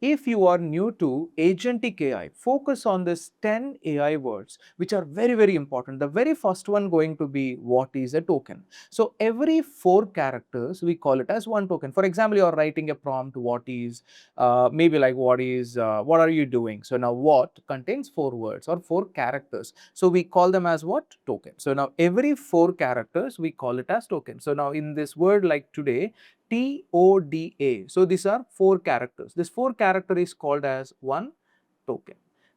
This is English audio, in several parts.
If you are new to Agentic AI, focus on this 10 AI words, which are very, very important. The very first one going to be what is a token. So every 4 characters, we call it as one token. For example, you are writing a prompt, what is, maybe like what are you doing? So now what contains 4 words or 4 characters. So we call them as what? Token. So now every 4 characters, we call it as token. So now in this word like today, TODA. So these are 4 characters. This 4 character is called as one token.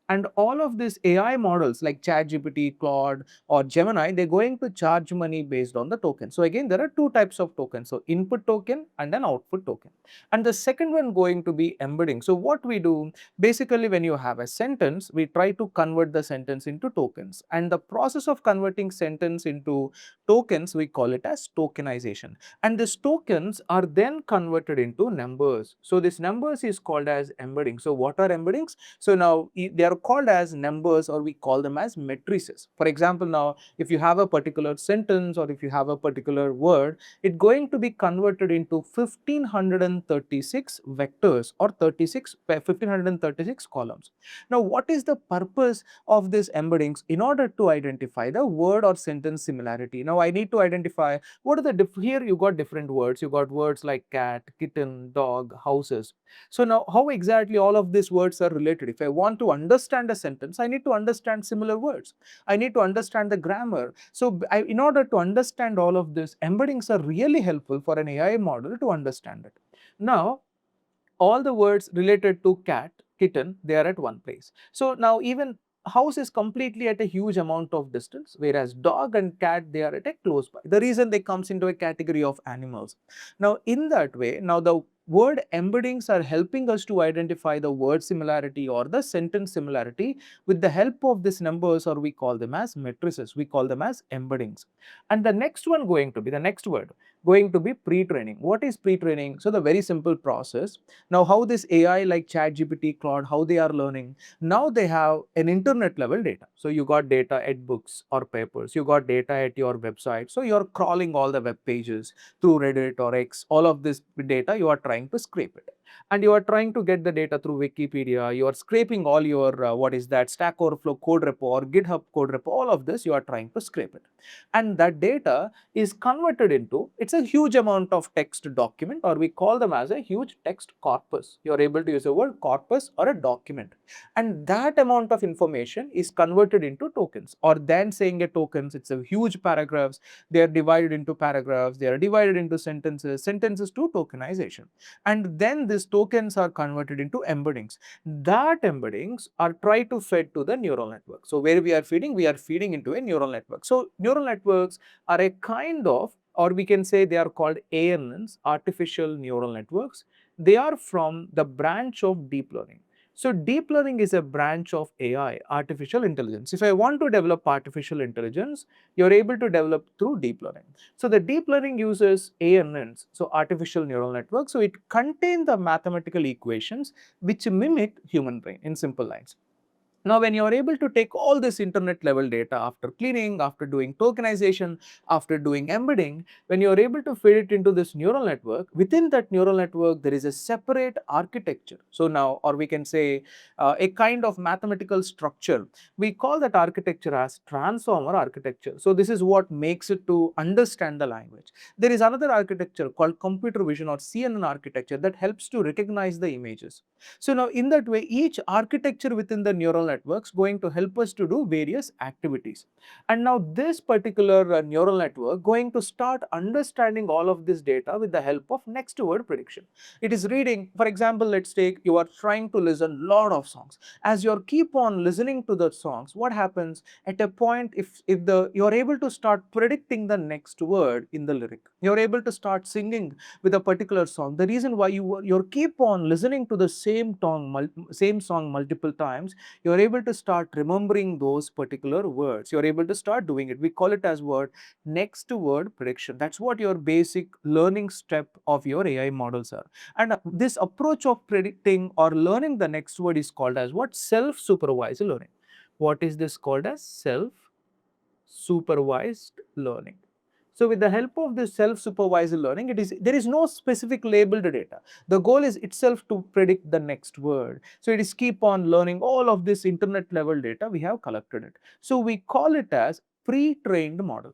And all of these AI models like ChatGPT, Claude, or Gemini, they're going to charge money based on the token. So again, there are 2 types of tokens. So input token and an output token. And the second one going to be embedding. So what we do, basically when you have a sentence, we try to convert the sentence into tokens. And the process of converting sentence into tokens, we call it as tokenization. And these tokens are then converted into numbers. So this numbers is called as embedding. So what are embeddings? So now they are called as numbers, or we call them as matrices. For example, now if you have a particular sentence or if you have a particular word, it's going to be converted into 1536 vectors or 1536 columns. Now what is the purpose of these embeddings? In order to identify the word or sentence similarity. Now I need to identify what are the here you got different words. You got words like cat, kitten, dog, houses. So now how exactly all of these words are related? If I want to understand a sentence, I need to understand similar words. I need to understand the grammar. So in order to understand all of this, embeddings are really helpful for an AI model to understand it. Now all the words related to cat, kitten, they are at one place. So now even house is completely at a huge amount of distance, whereas dog and cat, they are at a close by. The reason they comes into a category of animals. Now in that way, now the word embeddings are helping us to identify the word similarity or the sentence similarity with the help of these numbers, or we call them as matrices. We call them as embeddings. And the next one going to be the next word going to be pre-training. What is pre-training? So the very simple process. Now how this AI like ChatGPT, Claude, how they are learning? Now they have an internet level data. So you got data at books or papers, you got data at your website. So you're crawling all the web pages through Reddit or X, all of this data you are trying to scrape it. And you are trying to get the data through Wikipedia, you are scraping all your, what is that, Stack Overflow code repo or GitHub code repo, all of this you are trying to scrape it. And that data is converted into, it's a huge amount of text document, or we call them as a huge text corpus. You are able to use the word corpus or a document. And that amount of information is converted into tokens, or then saying a tokens, it's a huge paragraphs, they are divided into paragraphs, they are divided into sentences, sentences to tokenization. And then these tokens are converted into embeddings. That embeddings are tried to fed to the neural network. So where we are feeding into a neural network. So neural networks are a kind of, or we can say they are called ANNs, artificial neural networks. They are from the branch of deep learning. So deep learning is a branch of AI, artificial intelligence. If I want to develop artificial intelligence, you're able to develop through deep learning. So the deep learning uses ANNs, so artificial neural networks. So it contains the mathematical equations which mimic human brain in simple lines. Now, when you are able to take all this internet level data after cleaning, after doing tokenization, after doing embedding, when you are able to feed it into this neural network, within that neural network, there is a separate architecture. So now, or we can say a kind of mathematical structure. We call that architecture as transformer architecture. So this is what makes it to understand the language. There is another architecture called computer vision or CNN architecture that helps to recognize the images. So now in that way, each architecture within the neural networks going to help us to do various activities. And now this particular neural network going to start understanding all of this data with the help of next word prediction. It is reading, for example, let's take you are trying to listen lot of songs. As you keep on listening to the songs, what happens at a point if the you are able to start predicting the next word in the lyric, you are able to start singing with a particular song. The reason why you keep on listening to the same song multiple times, you are able to start remembering those particular words. You are able to start doing it. We call it as word next word prediction. That's what your basic learning step of your AI models are. And this approach of predicting or learning the next word is called as what? Self-supervised learning. What is this called as? Self-supervised learning. So with the help of this self-supervised learning, there is no specific labeled data. The goal is itself to predict the next word. So it is keep on learning all of this internet level data we have collected it. So we call it as pre-trained model,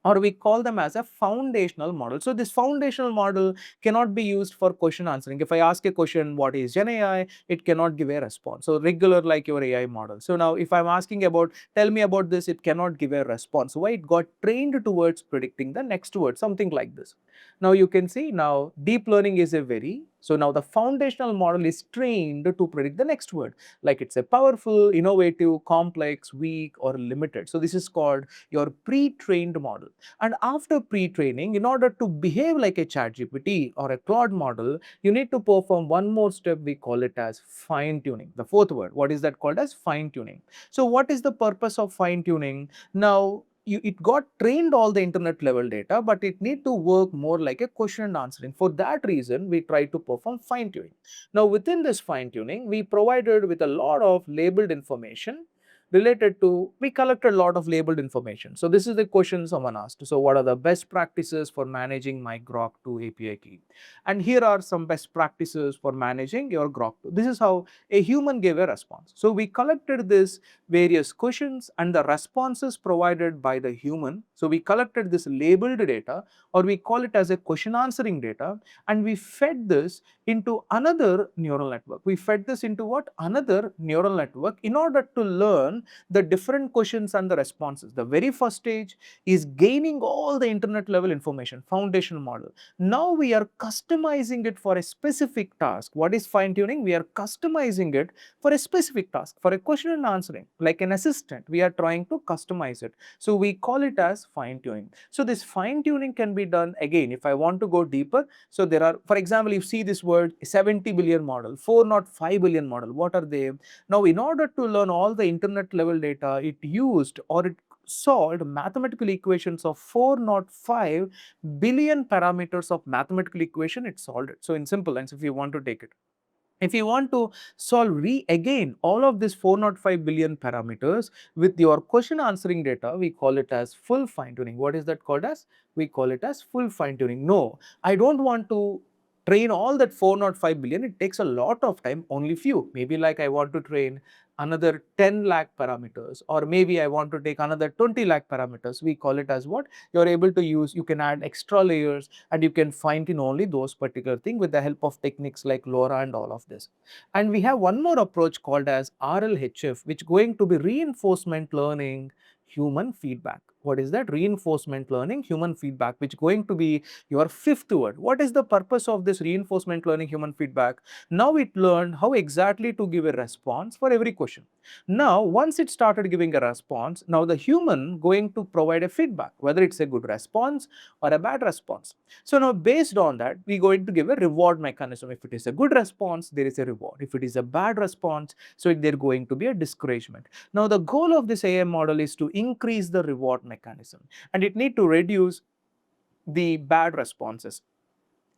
or we call them as a foundational model. So this foundational model cannot be used for question answering. If I ask a question, what is Gen AI, it cannot give a response. So regular like your AI model. So now if I'm asking about, tell me about this, it cannot give a response. Why? It got trained towards predicting the next word, something like this. Now you can see now deep learning is a very, so now the foundational model is trained to predict the next word. Like it's a powerful, innovative, complex, weak or limited. So this is called your pre-trained model. And after pre-training, in order to behave like a ChatGPT or a Claude model, you need to perform one more step. We call it as fine-tuning. The fourth word, what is that called as fine-tuning? So what is the purpose of fine-tuning? Now, it got trained all the internet level data, but it need to work more like a question and answering. For that reason, we try to perform fine-tuning. Now, within this fine-tuning, we provided with a lot of labeled information related to, we collected a lot of labeled information. So this is the question someone asked. So what are the best practices for managing my Grok 2 API key? And here are some best practices for managing your Grok 2. This is how a human gave a response. So we collected this various questions and the responses provided by the human. So we collected this labeled data, or we call it as a question answering data, and we fed this into another neural network. We fed this into what? Another neural network in order to learn the different questions and the responses. The very first stage is gaining all the internet level information, foundational model. Now we are customizing it for a specific task. What is fine tuning? We are customizing it for a specific task, for a question and answering, like an assistant. We are trying to customize it. So we call it as fine tuning. So this fine tuning can be done again. If I want to go deeper, so there are, for example, you see this word 70 billion model, 405 billion model. What are they? Now, in order to learn all the internet level data, it used or it solved mathematical equations of 405 billion parameters of mathematical equation. It solved it. So in simple lines, if you want to take it, if you want to solve again all of this 405 billion parameters with your question answering data, we call it as full fine tuning. What is that called as? We call it as full fine tuning. No, I don't want to train all that 405 billion. It takes a lot of time, only few. Maybe like I want to train another 10 lakh parameters, or maybe I want to take another 20 lakh parameters. We call it as what? You're able to use, you can add extra layers and you can fine tune only those particular things with the help of techniques like LoRa and all of this. And we have one more approach called as RLHF, which going to be reinforcement learning human feedback. What is that? Reinforcement learning human feedback, which going to be your fifth word. What is the purpose of this reinforcement learning human feedback? Now it learned how exactly to give a response for every question. Now, once it started giving a response, now the human going to provide a feedback, whether it's a good response or a bad response. So now based on that, we're going to give a reward mechanism. If it is a good response, there is a reward. If it is a bad response, so there going to be a discouragement. Now the goal of this AI model is to increase the reward mechanism, and it need to reduce the bad responses.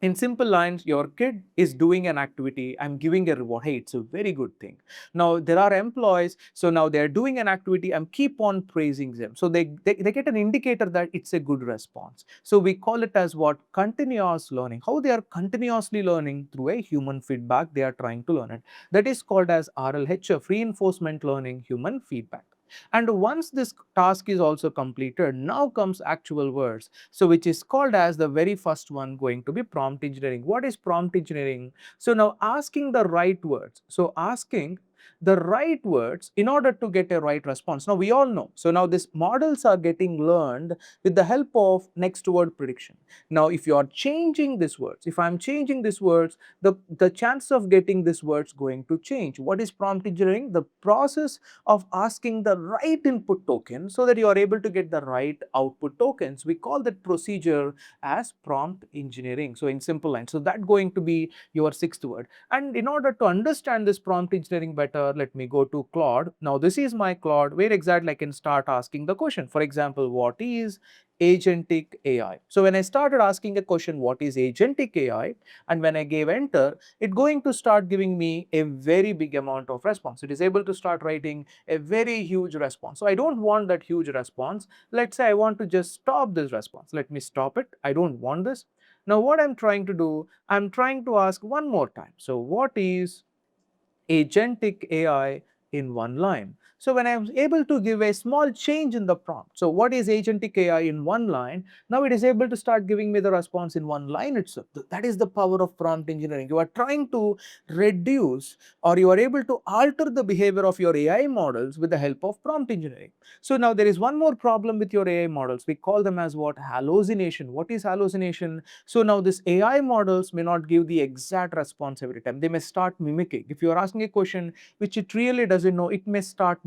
In simple lines, your kid is doing an activity, I'm giving a reward. Hey, it's a very good thing. Now there are employees, so now they're doing an activity, I'm keep on praising them. So they get an indicator that it's a good response. So we call it as what? Continuous learning. How they are continuously learning through a human feedback, they are trying to learn it. That is called as RLHF, reinforcement learning human feedback. And once this task is also completed, now comes actual words. So which is called as the very first one going to be prompt engineering. What is prompt engineering? So now asking the right words. So asking the right words in order to get a right response. Now we all know. So now these models are getting learned with the help of next word prediction. Now if you are changing these words, if I'm changing these words, the chance of getting these words going to change. What is prompt engineering? The process of asking the right input token so that you are able to get the right output tokens. We call that procedure as prompt engineering. So in simple lines, so that going to be your sixth word. And in order to understand this prompt engineering better, enter, let me go to Claude. Now this is my Claude, where exactly I can start asking the question. For example, what is agentic AI? So when I started asking a question, what is agentic AI? And when I gave enter, it's going to start giving me a very big amount of response. It is able to start writing a very huge response. So I don't want that huge response. Let's say I want to just stop this response. Let me stop it. I don't want this. Now what I'm trying to do, I'm trying to ask one more time. So what is agentic AI in one line? So when I was able to give a small change in the prompt, so what is agentic AI in one line? Now it is able to start giving me the response in one line itself. That is the power of prompt engineering. You are trying to reduce, or you are able to alter the behavior of your AI models with the help of prompt engineering. So now there is one more problem with your AI models. We call them as what? Hallucination. What is hallucination? So now this AI models may not give the exact response every time. They may start mimicking. If you are asking a question which it really doesn't know, it may start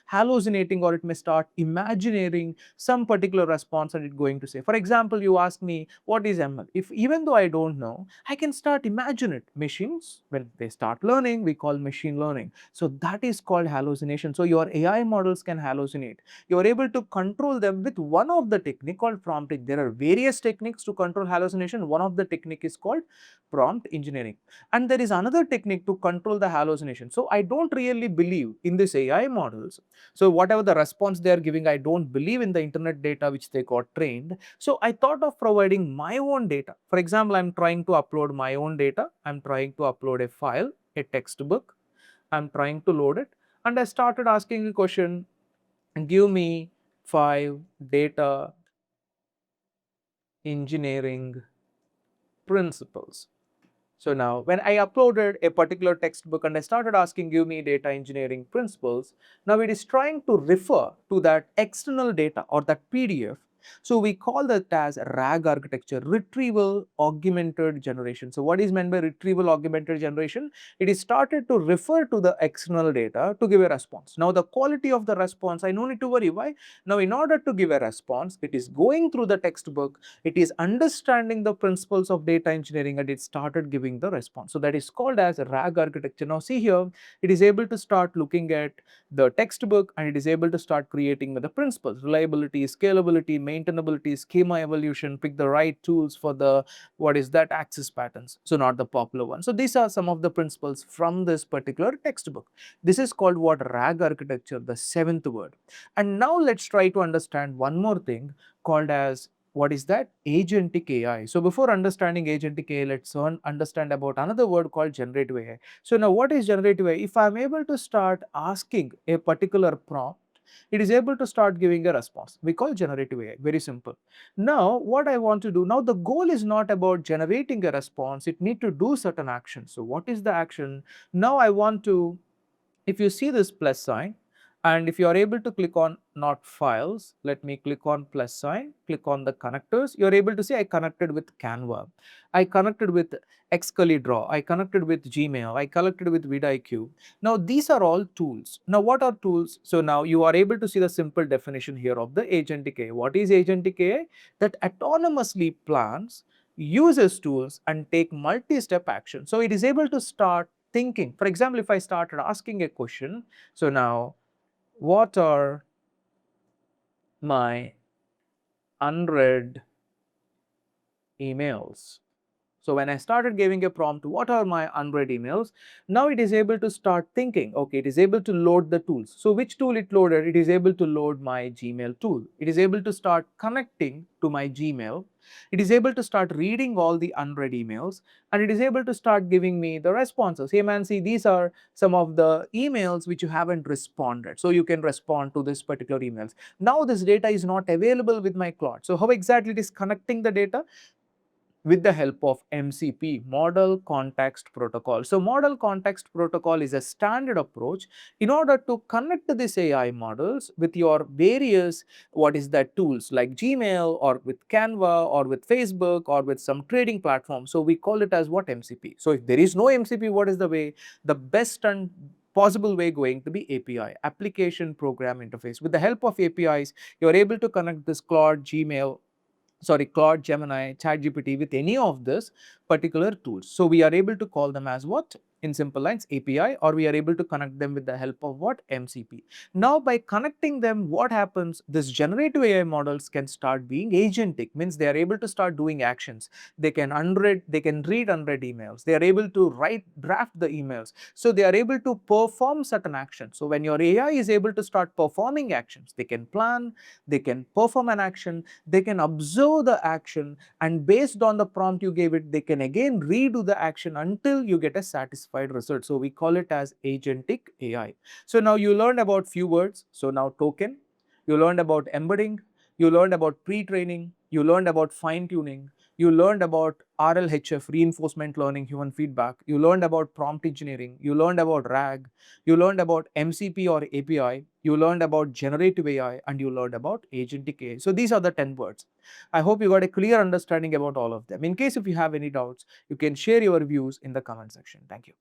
hallucinating, or it may start imagining some particular response and it's going to say. For example, you ask me what is ML. If even though I don't know, I can start imagine it. Machines, when they start learning, we call machine learning. So that is called hallucination. So your AI models can hallucinate. You are able to control them with one of the technique called prompting. There are various techniques to control hallucination. One of the technique is called prompt engineering, and there is another technique to control the hallucination. So I don't really believe in this AI models. So whatever the response they are giving, I don't believe in the internet data which they got trained. So I thought of providing my own data. For example, I'm trying to upload my own data. I'm trying to upload a file, a textbook. I'm trying to load it, and I started asking a question, give me 5 data engineering principles. So now when I uploaded a particular textbook and I started asking, give me data engineering principles, now it is trying to refer to that external data or that PDF. So we call that as RAG architecture, retrieval augmented generation. So what is meant by retrieval augmented generation? It is started to refer to the external data to give a response. Now the quality of the response, I no need to worry. Why? Now in order to give a response, it is going through the textbook, it is understanding the principles of data engineering, and it started giving the response. So that is called as RAG architecture. Now see here, it is able to start looking at the textbook, and it is able to start creating the principles: reliability, scalability, maintainability, schema evolution, pick the right tools for the what is that access patterns. So not the popular one. So these are some of the principles from this particular textbook. This is called what? RAG architecture, the seventh word. And now let's try to understand one more thing called as what is that? Agentic AI. So before understanding agentic AI, let's understand about another word called generative AI. So now what is generative AI? If I'm able to start asking a particular prompt, it is able to start giving a response. We call generative AI, very simple. Now what I want to do, now the goal is not about generating a response, it need to do certain actions. So what is the action? Now I want to, if you see this plus sign, and if you are able to click on not files, let me click on plus sign, click on the connectors, you are able to see I connected with Canva, I connected with Xcali Draw, I connected with Gmail, I connected with vidIQ. Now these are all tools. Now what are tools? So now you are able to see the simple definition here of the agentic AI. What is agentic AI? That autonomously plans, uses tools, and take multi-step action. So it is able to start thinking. For example, if I started asking a question, so now what are my unread emails? So when I started giving a prompt, what are my unread emails? Now it is able to start thinking, okay, it is able to load the tools. So which tool it loaded? It is able to load my Gmail tool. It is able to start connecting to my Gmail. It is able to start reading all the unread emails, and it is able to start giving me the responses. Hey man, see, these are some of the emails which you haven't responded. So you can respond to this particular emails. Now this data is not available with my Claude. So how exactly it is connecting the data? With the help of MCP, Model Context Protocol. So Model Context Protocol is a standard approach in order to connect these AI models with your various, what is that, tools like Gmail or with Canva or with Facebook or with some trading platform. So we call it as what? MCP. So if there is no MCP, what is the way? The best and possible way going to be API, Application Program Interface. With the help of APIs, you are able to connect this Claude, Claude, Gemini, ChatGPT with any of this particular tools. So we are able to call them as what? in simple lines API, or we are able to connect them with the help of what? MCP. Now by connecting them, what happens? This generative AI models can start being agentic, means they are able to start doing actions. They can read unread emails. They are able to draft the emails. So they are able to perform certain actions. So when your AI is able to start performing actions, they can plan, they can perform an action, they can observe the action, and based on the prompt you gave it, they can again redo the action until you get a satisfied result. So we call it as agentic AI. So now you learned about few words. So now token, you learned about embedding, you learned about pre-training, you learned about fine-tuning, you learned about RLHF, reinforcement learning, human feedback, you learned about prompt engineering, you learned about RAG, you learned about MCP or API, you learned about generative AI, and you learned about agentic AI. So these are the 10 words. I hope you got a clear understanding about all of them. In case if you have any doubts, you can share your views in the comment section. Thank you.